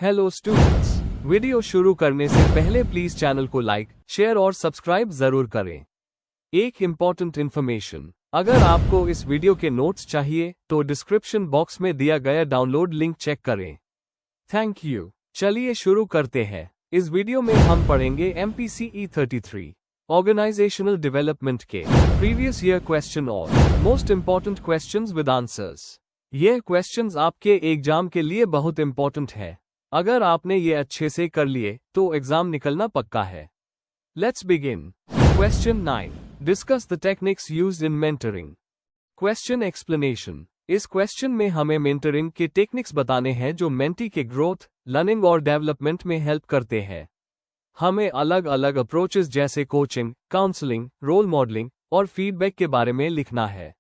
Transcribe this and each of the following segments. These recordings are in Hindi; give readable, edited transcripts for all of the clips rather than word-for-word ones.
हेलो स्टूडेंट्स, वीडियो शुरू करने से पहले प्लीज चैनल को लाइक, शेयर और सब्सक्राइब जरूर करें। एक इम्पॉर्टेंट इन्फॉर्मेशन, अगर आपको इस वीडियो के नोट्स चाहिए तो डिस्क्रिप्शन बॉक्स में दिया गया डाउनलोड लिंक चेक करें। Thank you. चलिए शुरू करते हैं। इस वीडियो में हम पढ़ेंगे MPCE 33 ऑर्गेनाइजेशनल डेवलपमेंट के प्रीवियस ईयर क्वेश्चन और most important questions with answers. ये क्वेश्चंस आपके एग्जाम के लिए बहुत इम्पोर्टेंट है। अगर आपने ये अच्छे से कर लिए तो एग्जाम निकलना पक्का है। Let's begin. Question 9, discuss the techniques used in mentoring. Question explanation. इस क्वेश्चन में हमें मेंटरिंग के टेक्निक्स बताने हैं जो मेंटी के ग्रोथ, लर्निंग और डेवलपमेंट में हेल्प करते हैं। हमें अलग अलग अप्रोचेस जैसे कोचिंग, काउंसलिंग, रोल मॉडलिंग और फीडबैक के बारे में लिखना है।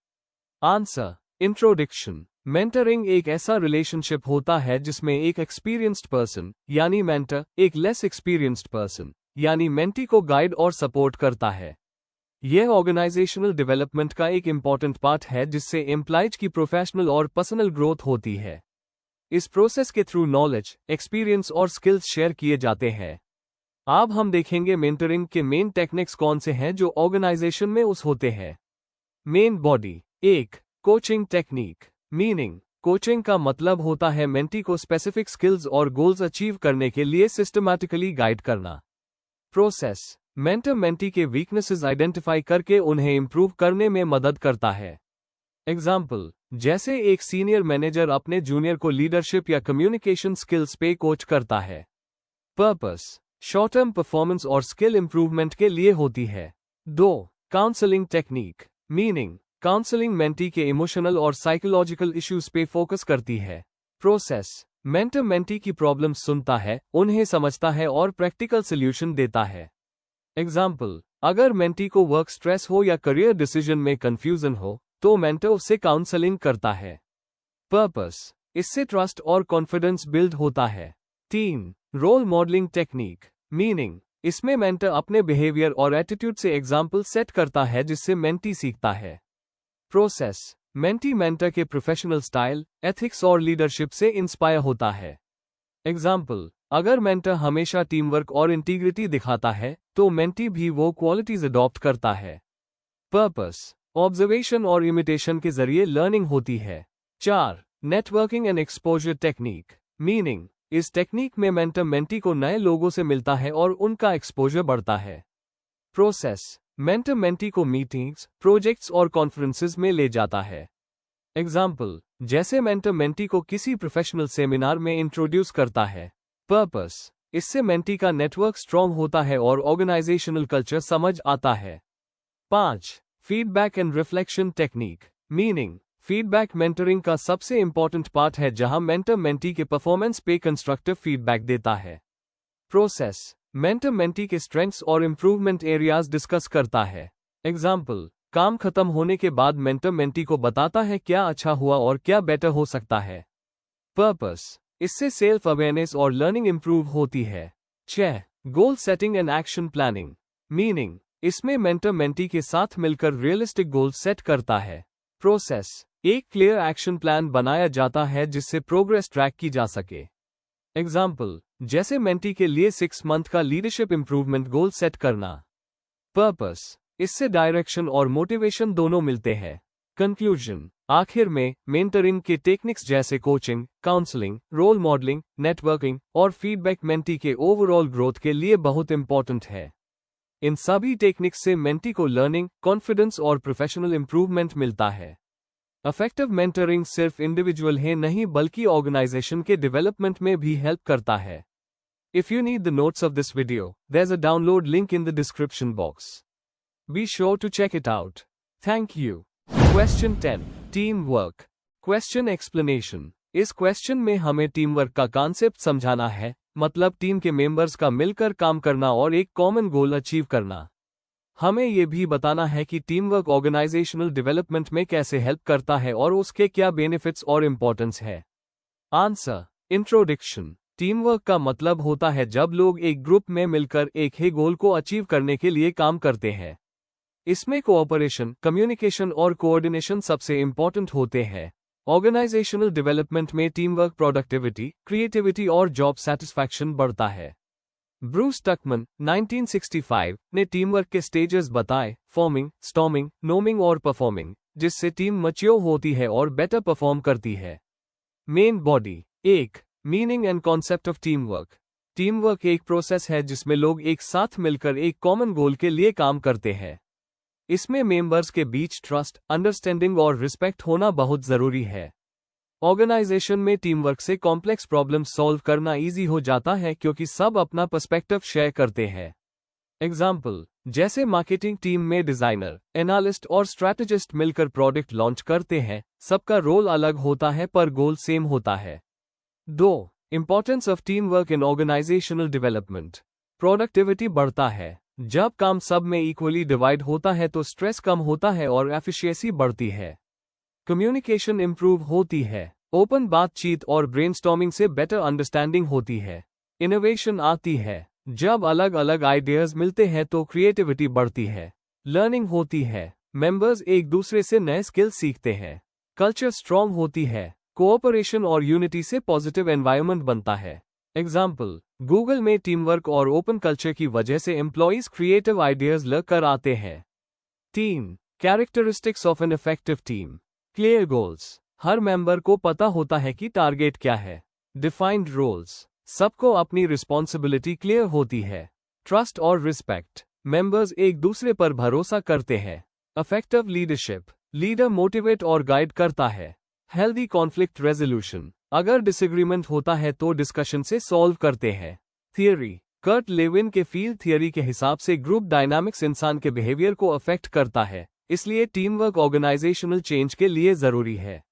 आंसर। इंट्रोडक्शन। मेंटरिंग एक ऐसा रिलेशनशिप होता है जिसमें एक एक्सपीरियंस्ड पर्सन यानी मेंटर एक लेस एक्सपीरियंस्ड पर्सन यानी मेंटी को गाइड और सपोर्ट करता है। यह ऑर्गेनाइजेशनल डेवलपमेंट का एक इम्पॉर्टेंट पार्ट है जिससे एम्प्लॉयज की प्रोफेशनल और पर्सनल ग्रोथ होती है। इस प्रोसेस के थ्रू नॉलेज, एक्सपीरियंस और स्किल्स शेयर किए जाते हैं। अब हम देखेंगे मेंटरिंग के मेन टेक्निक्स कौन से हैं जो ऑर्गेनाइजेशन में होते हैं। Main body. 1. Coaching technique. Meaning. Coaching का मतलब होता है मेंटी को स्पेसिफिक स्किल्स और गोल्स अचीव करने के लिए सिस्टमैटिकली गाइड करना। प्रोसेस। मेंटर मेंटी के वीकनेसेस आइडेंटिफाई करके उन्हें इंप्रूव करने में मदद करता है। एग्जाम्पल, जैसे एक सीनियर मैनेजर अपने जूनियर को लीडरशिप या कम्युनिकेशन स्किल्स पे कोच करता है। पर्पस। शॉर्ट टर्म परफॉर्मेंस और स्किल इंप्रूवमेंट के लिए होती है। 2. Counselling technique. Meaning. Counselling mentee के इमोशनल और साइकोलॉजिकल इश्यूज पे फोकस करती है। प्रोसेस। मेंटर मेंटी की प्रॉब्लम्स सुनता है, उन्हें समझता है और प्रैक्टिकल सॉल्यूशन देता है। एग्जाम्पल, अगर मेंटी को वर्क स्ट्रेस हो या करियर डिसीजन में कंफ्यूजन हो तो मेंटर उससे काउंसलिंग करता है। पर्पस। इससे ट्रस्ट और कॉन्फिडेंस बिल्ड होता है। 3. Role modelling technique. मीनिंग। इसमें मेंटर अपने बिहेवियर और एटीट्यूड से एग्जाम्पल सेट करता है जिससे मेंटी सीखता है। प्रोसेस। मेंटी मेंटर के प्रोफेशनल स्टाइल, एथिक्स और लीडरशिप से इंस्पायर होता है। एग्जाम्पल, अगर मेंटर हमेशा टीम वर्क और इंटीग्रिटी दिखाता है तो मेंटी भी वो क्वालिटीज अडॉप्ट करता है। पर्पस। ऑब्जर्वेशन और इमिटेशन के जरिए लर्निंग होती है। 4. Networking and exposure technique. Meaning. इस टेक्निक में मेंटर मेंटी को नए लोगों से मिलता है और उनका एक्सपोजर बढ़ता है। प्रोसेस। मेंटर मेंटी को मीटिंग्स, प्रोजेक्ट्स और कॉन्फ्रेंसेस में ले जाता है। एग्जाम्पल, जैसे मेंटर मेंटी को किसी प्रोफेशनल सेमिनार में इंट्रोड्यूस करता है। पर्पस। इससे मेंटी का नेटवर्क स्ट्रांग होता है और ऑर्गेनाइजेशनल कल्चर समझ आता है। 5. Feedback and reflection technique. Meaning. Feedback mentoring का सबसे इंपॉर्टेंट पार्ट है जहां मेंटर मेंटी के परफॉर्मेंस पे कंस्ट्रक्टिव फीडबैक देता है। प्रोसेस। मेंटर मेंटी के स्ट्रेंथ्स और इंप्रूवमेंट एरियाज डिस्कस करता है। एग्जाम्पल, काम खत्म होने के बाद मेंटर मेंटी को बताता है क्या अच्छा हुआ और क्या बेटर हो सकता है। पर्पस। इससे सेल्फ अवेयरनेस और लर्निंग इंप्रूव होती है। 6. Goal setting and action planning. Meaning. इसमें मेंटर मेंटी के साथ मिलकर रियलिस्टिक गोल सेट करता है। प्रोसेस। एक क्लियर एक्शन प्लान बनाया जाता है जिससे प्रोग्रेस ट्रैक की जा सके। एग्जाम्पल, जैसे मेंटी के लिए 6 मंथ का लीडरशिप इंप्रूवमेंट गोल सेट करना। पर्पस। इससे डायरेक्शन और मोटिवेशन दोनों मिलते हैं। कंक्लूजन। आखिर में, मेंटरिंग के टेक्निक्स जैसे coaching, counselling, role modelling, networking और फीडबैक मेंटी के ओवरऑल ग्रोथ के लिए बहुत इंपॉर्टेंट है। इन सभी टेक्निक्स से मेंटी को लर्निंग, कॉन्फिडेंस और प्रोफेशनल इंप्रूवमेंट मिलता है। इफेक्टिव मेंटरिंग सिर्फ इंडिविजुअल है नहीं बल्कि ऑर्गेनाइजेशन के डेवलपमेंट में भी हेल्प करता है। If you need the notes of this video, there's a download link in the description box. Be sure to check it out. Thank you. Question 10. Teamwork. Question explanation. इस क्वेश्चन में हमें टीम वर्क का कॉन्सेप्ट समझाना है, मतलब टीम के मेंबर्स का मिलकर काम करना और एक कॉमन गोल अचीव करना। हमें यह भी बताना है कि टीम वर्क ऑर्गेनाइजेशनल डेवलपमेंट में कैसे हेल्प करता है और उसके क्या बेनिफिट्स और इंपॉर्टेंस है। आंसर। इंट्रोडक्शन। टीम वर्क का मतलब होता है जब लोग एक ग्रुप में मिलकर एक ही गोल को अचीव करने के लिए काम करते हैं। इसमें कोऑपरेशन, कम्युनिकेशन और कोऑर्डिनेशन सबसे इंपॉर्टेंट होते हैं। ऑर्गेनाइजेशनल डेवलपमेंट में टीम वर्क, प्रोडक्टिविटी, क्रिएटिविटी और जॉब सेटिस्फैक्शन बढ़ता है। ब्रूस टकमन 1965 ने टीम वर्क के स्टेजेस बताए: फॉर्मिंग, स्टॉर्मिंग, नोमिंग और परफॉर्मिंग, जिससे टीम मैच्योर होती है और बेटर परफॉर्म करती है। Main body. 1. Meaning and concept of team work. Team work एक प्रोसेस है जिसमें लोग एक साथ मिलकर एक कॉमन गोल के लिए काम करते हैं। इसमें मेंबर्स के बीच ट्रस्ट, अंडरस्टैंडिंग और रिस्पेक्ट होना बहुत जरूरी है। ऑर्गेनाइजेशन में टीम वर्क से कॉम्प्लेक्स प्रॉब्लम सॉल्व करना इजी हो जाता है क्योंकि सब अपना पर्सपेक्टिव शेयर करते हैं। एग्जाम्पल, जैसे मार्केटिंग टीम में डिजाइनर, एनालिस्ट और स्ट्रैटेजिस्ट मिलकर प्रोडक्ट लॉन्च करते हैं। सबका रोल अलग होता है पर गोल सेम होता है। 2. Importance of team work in organisational development. Productivity बढ़ता है। जब काम सब में इक्वली डिवाइड होता है तो स्ट्रेस कम होता है और एफिशिएंसी बढ़ती है। कम्युनिकेशन इंप्रूव होती है। ओपन बातचीत और ब्रेनस्टॉर्मिंग से बेटर अंडरस्टैंडिंग होती है। इनोवेशन आती है। जब अलग अलग आइडियाज मिलते हैं तो क्रिएटिविटी बढ़ती है। लर्निंग होती है। मेंबर्स एक दूसरे से नए स्किल सीखते हैं। कल्चर स्ट्रांग होती है। कोऑपरेशन और यूनिटी से पॉजिटिव एनवायरनमेंट बनता है। एग्जाम्पल, गूगल में टीम वर्क और ओपन कल्चर की वजह से एम्प्लॉइज क्रिएटिव आइडियाज लेकर आते हैं। 3. Characteristics of an effective team. Clear goals. हर मेंबर को पता होता है कि टारगेट क्या है। Defined roles. सबको अपनी रिस्पॉन्सिबिलिटी क्लियर होती है। ट्रस्ट और रिस्पेक्ट। मेंबर्स एक दूसरे पर भरोसा करते हैं। Effective leadership. लीडर मोटिवेट और गाइड करता है। Healthy conflict resolution. अगर डिसएग्रीमेंट होता है तो डिस्कशन से सॉल्व करते हैं। थियरी। कर्ट लेविन के फील्ड थियरी के हिसाब से ग्रुप डायनामिक्स इंसान के बिहेवियर को अफेक्ट करता है, इसलिए टीम वर्क ऑर्गेनाइजेशनल चेंज के लिए जरूरी है।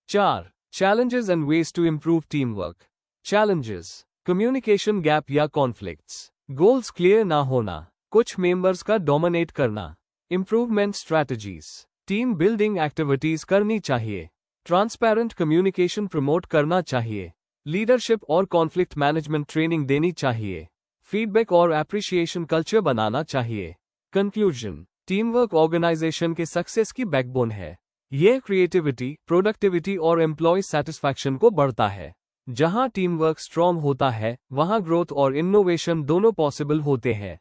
4. Challenges and ways to improve team work. Challenges. Communication gap या कॉन्फ्लिक्ट्स। गोल्स क्लियर ना होना। कुछ मेंबर्स का डोमिनेट करना। Improvement strategies. Team building activities करनी चाहिए। ट्रांसपेरेंट कम्युनिकेशन प्रमोट करना चाहिए। लीडरशिप और कॉन्फ्लिक्ट मैनेजमेंट ट्रेनिंग देनी चाहिए। फीडबैक और एप्रिशिएशन कल्चर बनाना चाहिए। कंक्लूजन। टीम वर्क ऑर्गेनाइजेशन के सक्सेस की बैकबोन है। यह क्रिएटिविटी, प्रोडक्टिविटी और एम्प्लॉय सेटिस्फैक्शन को बढ़ता है। जहां टीम वर्क स्ट्रांग होता है वहां ग्रोथ और इनोवेशन दोनों पॉसिबल होते हैं।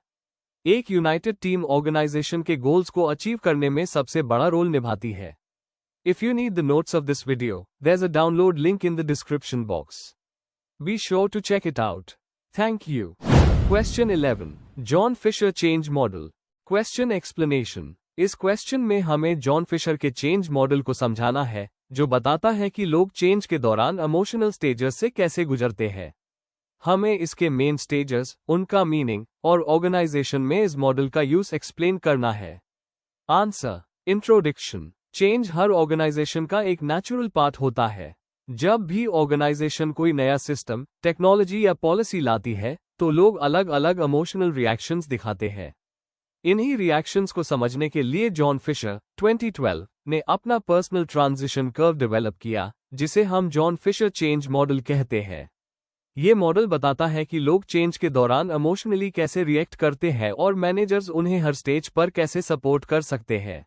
एक यूनाइटेड टीम ऑर्गेनाइजेशन के गोल्स को अचीव करने में सबसे बड़ा रोल निभाती है। If you need the notes of this video, there's a download link in the description box. Be sure to check it out. Thank you. Question 11. John Fisher Change Model. Question explanation. इस क्वेश्चन में हमें जॉन फिशर के चेंज मॉडल को समझाना है, जो बताता है कि लोग चेंज के दौरान इमोशनल स्टेजेस से कैसे गुजरते हैं। हमें इसके मेन स्टेजेस, उनका मीनिंग और ऑर्गेनाइजेशन में इस मॉडल का यूज एक्सप्लेन करना है। आंसर। इंट्रोडक्शन। चेंज हर ऑर्गेनाइजेशन का एक नेचुरल पार्ट होता है। जब भी ऑर्गेनाइजेशन कोई नया सिस्टम, टेक्नोलॉजी या पॉलिसी लाती है तो लोग अलग अलग इमोशनल रिएक्शंस दिखाते हैं। इन्हीं रिएक्शंस को समझने के लिए जॉन फिशर 2012 ने अपना पर्सनल ट्रांजिशन कर्व डेवलप किया, जिसे हम जॉन फिशर चेंज मॉडल कहते हैं। ये मॉडल बताता है कि लोग चेंज के दौरान इमोशनली कैसे रिएक्ट करते हैं और मैनेजर्स उन्हें हर स्टेज पर कैसे सपोर्ट कर सकते हैं।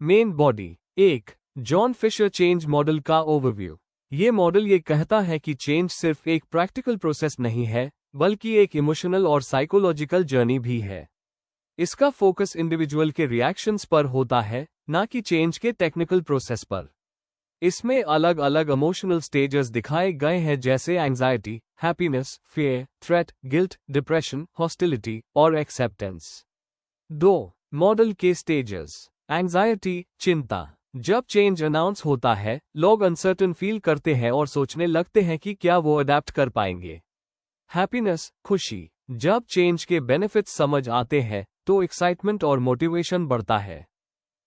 Main body. 1. John Fisher change model का ओवरव्यू। ये मॉडल ये कहता है कि चेंज सिर्फ एक प्रैक्टिकल प्रोसेस नहीं है, बल्कि एक इमोशनल और साइकोलॉजिकल जर्नी भी है। इसका फोकस इंडिविजुअल के रिएक्शंस पर होता है, ना कि चेंज के टेक्निकल प्रोसेस पर। इसमें अलग अलग इमोशनल स्टेजेस दिखाए गए हैं, जैसे anxiety, happiness, fear, threat, guilt, depression, hostility और एक्सेप्टेंस। 2. मॉडल के स्टेजेस। एंजाइटी, चिंता। जब चेंज अनाउंस होता है, लोग अनसर्टेन फील करते हैं और सोचने लगते हैं कि क्या वो अडेप्ट कर पाएंगे। हैप्पीनेस, खुशी। जब चेंज के बेनिफिट्स समझ आते हैं तो एक्साइटमेंट और मोटिवेशन बढ़ता है,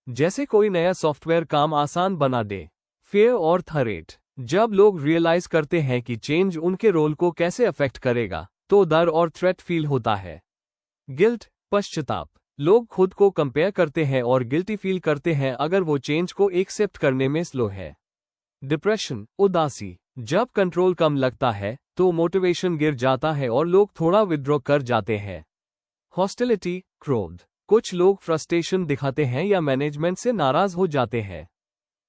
जैसे कोई नया सॉफ्टवेयर काम आसान बना दे। फियर और थ्रेट। जब लोग रियलाइज करते हैं कि चेंज उनके रोल को कैसे अफेक्ट करेगा तो डर और थ्रेट फील होता है। गिल्ट, पश्चाताप। लोग खुद को कंपेयर करते हैं और गिल्टी फील करते हैं अगर वो चेंज को एक्सेप्ट करने में स्लो है। डिप्रेशन, उदासी। जब कंट्रोल कम लगता है तो मोटिवेशन गिर जाता है और लोग थोड़ा विथड्रॉ कर जाते हैं। हॉस्टिलिटी, क्रोध। कुछ लोग फ्रस्ट्रेशन दिखाते हैं या मैनेजमेंट से नाराज हो जाते हैं।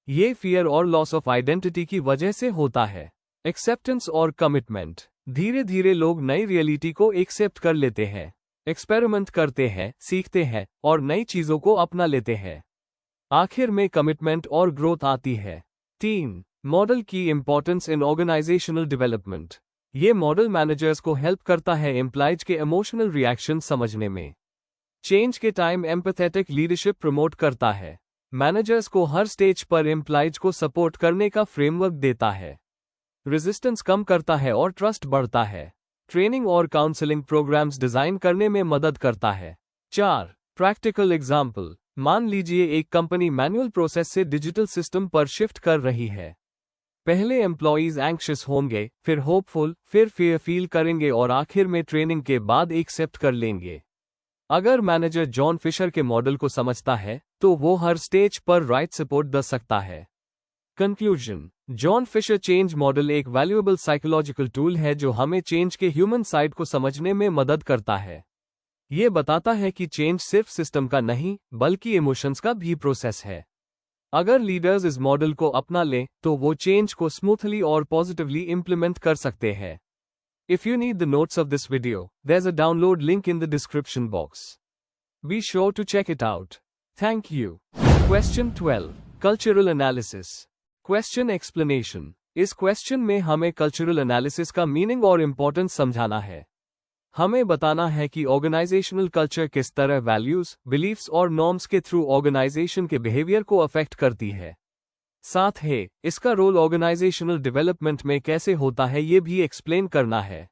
ये फियर और लॉस ऑफ आइडेंटिटी की वजह से होता है। एक्सेप्टेंस और कमिटमेंट। धीरे धीरे लोग नई रियलिटी को एक्सेप्ट कर लेते हैं, एक्सपेरिमेंट करते हैं, सीखते हैं और नई चीजों को अपना लेते हैं। आखिर में कमिटमेंट और ग्रोथ आती है। 3. मॉडल की इंपॉर्टेंस इन ऑर्गेनाइजेशनल डेवलपमेंट। ये मॉडल मैनेजर्स को हेल्प करता है एम्प्लॉयज के इमोशनल रिएक्शन समझने में। चेंज के टाइम एम्पैथेटिक लीडरशिप प्रमोट करता है। मैनेजर्स को हर स्टेज पर एम्प्लॉयज को सपोर्ट करने का फ्रेमवर्क देता है। रेजिस्टेंस कम करता है और ट्रस्ट बढ़ता है। ट्रेनिंग और काउंसलिंग प्रोग्राम्स डिजाइन करने में मदद करता है। 4. Practical example. मान लीजिए एक कंपनी मैनुअल प्रोसेस से डिजिटल सिस्टम पर शिफ्ट कर रही है। पहले एम्प्लॉयज एंक्शियस होंगे, फिर होपफुल, फिर फियर फील करेंगे और आखिर में ट्रेनिंग के बाद एक्सेप्ट कर लेंगे। अगर मैनेजर जॉन फिशर के मॉडल को समझता है तो वो हर स्टेज पर राइट सपोर्ट दे सकता है। Conclusion. John Fisher change model एक वैल्यूएबल साइकोलॉजिकल टूल है जो हमें चेंज के ह्यूमन साइड को समझने में मदद करता है। ये बताता है कि चेंज सिर्फ सिस्टम का नहीं बल्कि इमोशंस का भी प्रोसेस है। अगर लीडर्स इस मॉडल को अपना लें तो वो चेंज को स्मूथली और पॉजिटिवली इंप्लीमेंट कर सकते हैं। If you need the notes of this video, there's a download link in the description box. Be sure to check it out. Thank you. Question 12. Cultural analysis. Question explanation. इस क्वेश्चन में हमें कल्चरल एनालिसिस का मीनिंग और इम्पोर्टेंस समझाना है। हमें बताना है कि ऑर्गेनाइजेशनल कल्चर किस तरह वैल्यूज, बिलीफ्स और नॉर्म्स के थ्रू ऑर्गेनाइजेशन के बिहेवियर को अफेक्ट करती है। साथ ही इसका रोल ऑर्गेनाइजेशनल डेवलपमेंट में कैसे होता है ये भी एक्सप्लेन करना है।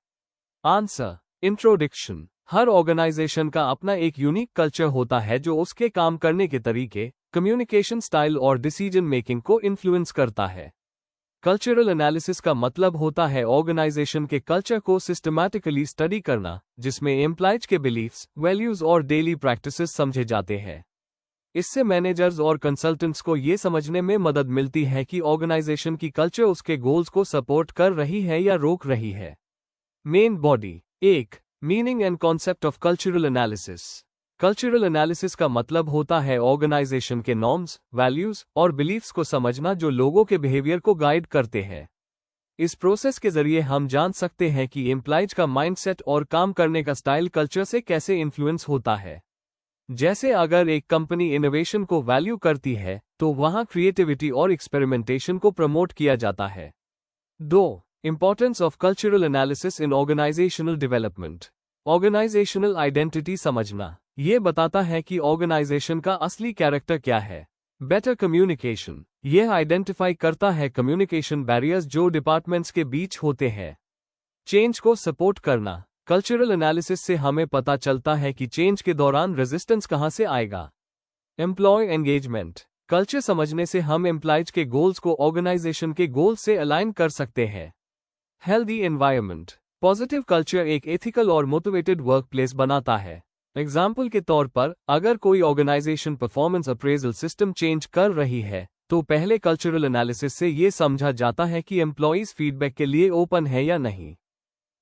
आंसर। इंट्रोडक्शन। हर ऑर्गेनाइजेशन का अपना एक यूनिक कल्चर होता है जो उसके काम करने के तरीके, कम्युनिकेशन स्टाइल और डिसीजन मेकिंग को इन्फ्लुएंस करता है। कल्चरल एनालिसिस का मतलब होता है ऑर्गेनाइजेशन के कल्चर को सिस्टमैटिकली स्टडी करना, जिसमें एम्प्लॉयज के बिलीफ्स, वैल्यूज और डेली प्रैक्टिसेस समझे जाते हैं। इससे मैनेजर्स और कंसल्टेंट्स को ये समझने में मदद मिलती है कि ऑर्गेनाइजेशन की कल्चर उसके गोल्स को सपोर्ट कर रही है या रोक रही है। Main body. 1. Meaning and concept of cultural analysis. Cultural analysis का मतलब होता है ऑर्गेनाइजेशन के नॉर्म्स, वैल्यूज और बिलीफ्स को समझना जो लोगों के बिहेवियर को गाइड करते हैं। इस प्रोसेस के जरिए हम जान सकते हैं कि एम्प्लॉयज का माइंडसेट और काम करने का स्टाइल कल्चर से कैसे इन्फ्लुएंस होता है। जैसे अगर एक कंपनी इनोवेशन को वैल्यू करती है तो वहां क्रिएटिविटी और एक्सपेरिमेंटेशन को प्रमोट किया जाता है। 2. Importance of cultural analysis in organisational development. Organisational identity समझना ये बताता है कि ऑर्गेनाइजेशन का असली कैरेक्टर क्या है। Better communication. यह आइडेंटिफाई करता है कम्युनिकेशन बैरियर्स जो डिपार्टमेंट्स के बीच होते हैं। चेंज को सपोर्ट करना। कल्चरल एनालिसिस से हमें पता चलता है कि चेंज के दौरान रेजिस्टेंस कहां से आएगा। Employ engagement. कल्चर समझने से हम एम्प्लॉयज के गोल्स को ऑर्गेनाइजेशन के गोल्स से अलाइन कर सकते हैं। Healthy environment. पॉजिटिव कल्चर एक एथिकल और मोटिवेटेड वर्कप्लेस बनाता है। एग्जाम्पल के तौर पर, अगर कोई organisation performance appraisal system change कर रही है तो पहले कल्चरल एनालिसिस से यह समझा जाता है कि एम्प्लॉयज फीडबैक के लिए ओपन है या नहीं।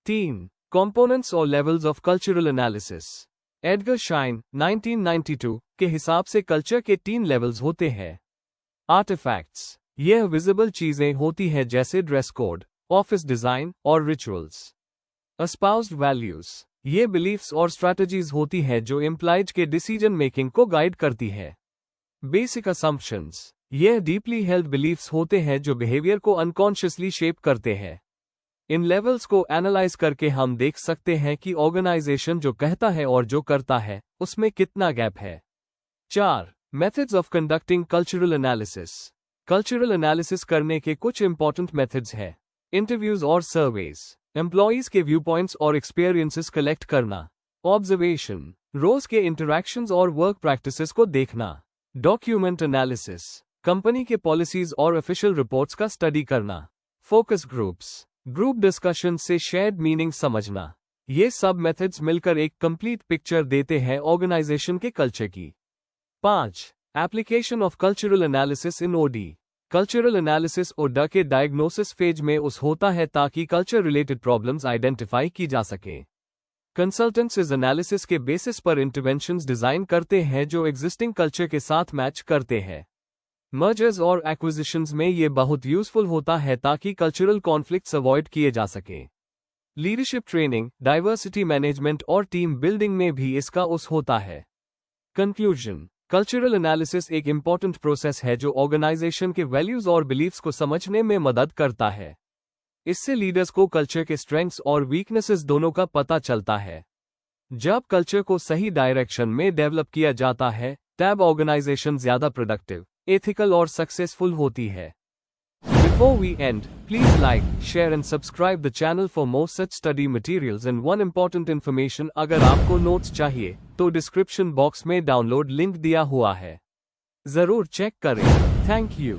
3. कंपोनेंट्स और levels of cultural analysis. Edgar shine 1992 के हिसाब से कल्चर के 3 लेवल्स होते हैं। आर्टिफैक्ट्स। यह विजिबल चीजें होती हैं जैसे ड्रेस कोड, ऑफिस डिजाइन और रिचुअल्स। एस्पाउस्ड वैल्यूज। ये बिलीफ्स और स्ट्रैटेजीज होती है जो एम्प्लॉयज के डिसीजन मेकिंग को गाइड करती है। Basic assumptions. यह डीपली हेल्ड बिलीफ्स होते हैं जो बिहेवियर को अनकॉन्शियसली शेप करते हैं। इन लेवल्स को एनालाइज करके हम देख सकते हैं कि ऑर्गेनाइजेशन जो कहता है और जो करता है उसमें कितना गैप है। 4. Methods of conducting cultural analysis. Cultural analysis करने के कुछ इंपॉर्टेंट मेथड्स हैं। इंटरव्यूज और सर्वेज। एम्प्लॉयज के व्यू पॉइंट्स और एक्सपीरियंसेस कलेक्ट करना। ऑब्जर्वेशन। रोज के इंटरैक्शंस और वर्क प्रैक्टिसेस को देखना। Document analysis. कंपनी के पॉलिसीज और ऑफिशियल रिपोर्ट्स का स्टडी करना। Focus groups. ग्रुप डिस्कशन से शेयर्ड मीनिंग समझना। ये सब मेथड्स मिलकर एक कंप्लीट पिक्चर देते हैं ऑर्गेनाइजेशन के कल्चर की। 5. Application of cultural analysis in OD. Cultural analysis ओडा के डायग्नोसिस फेज में उस होता है ताकि कल्चर रिलेटेड प्रॉब्लम्स आइडेंटिफाई की जा सके। कंसल्टेंट्स इस एनालिसिस के बेसिस पर इंटरवेंशंस डिजाइन करते हैं जो एग्जिस्टिंग कल्चर के साथ मैच करते हैं। मर्जर्स और एक्विजिशंस में ये बहुत यूजफुल होता है ताकि कल्चरल कॉन्फ्लिक्ट्स अवॉइड किए जा सकें। लीडरशिप ट्रेनिंग, डाइवर्सिटी मैनेजमेंट और टीम बिल्डिंग में भी इसका उस होता है। कंक्लूजन, कल्चरल एनालिसिस एक इंपॉर्टेंट प्रोसेस है जो ऑर्गेनाइजेशन के वैल्यूज और बिलीफ्स को समझने में मदद करता है। इससे लीडर्स को कल्चर के स्ट्रेंथ्स और वीकनेसेस दोनों का पता चलता है। जब कल्चर को सही डायरेक्शन में डेवलप किया जाता है, तब ऑर्गेनाइजेशन ज्यादा प्रोडक्टिव, एथिकल और सक्सेसफुल होती है। Before we end, please like, share and subscribe the channel for more such study materials and one important information अगर आपको नोट्स चाहिए, तो डिस्क्रिप्शन बॉक्स में डाउनलोड लिंक दिया हुआ है। जरूर चेक करें। Thank you.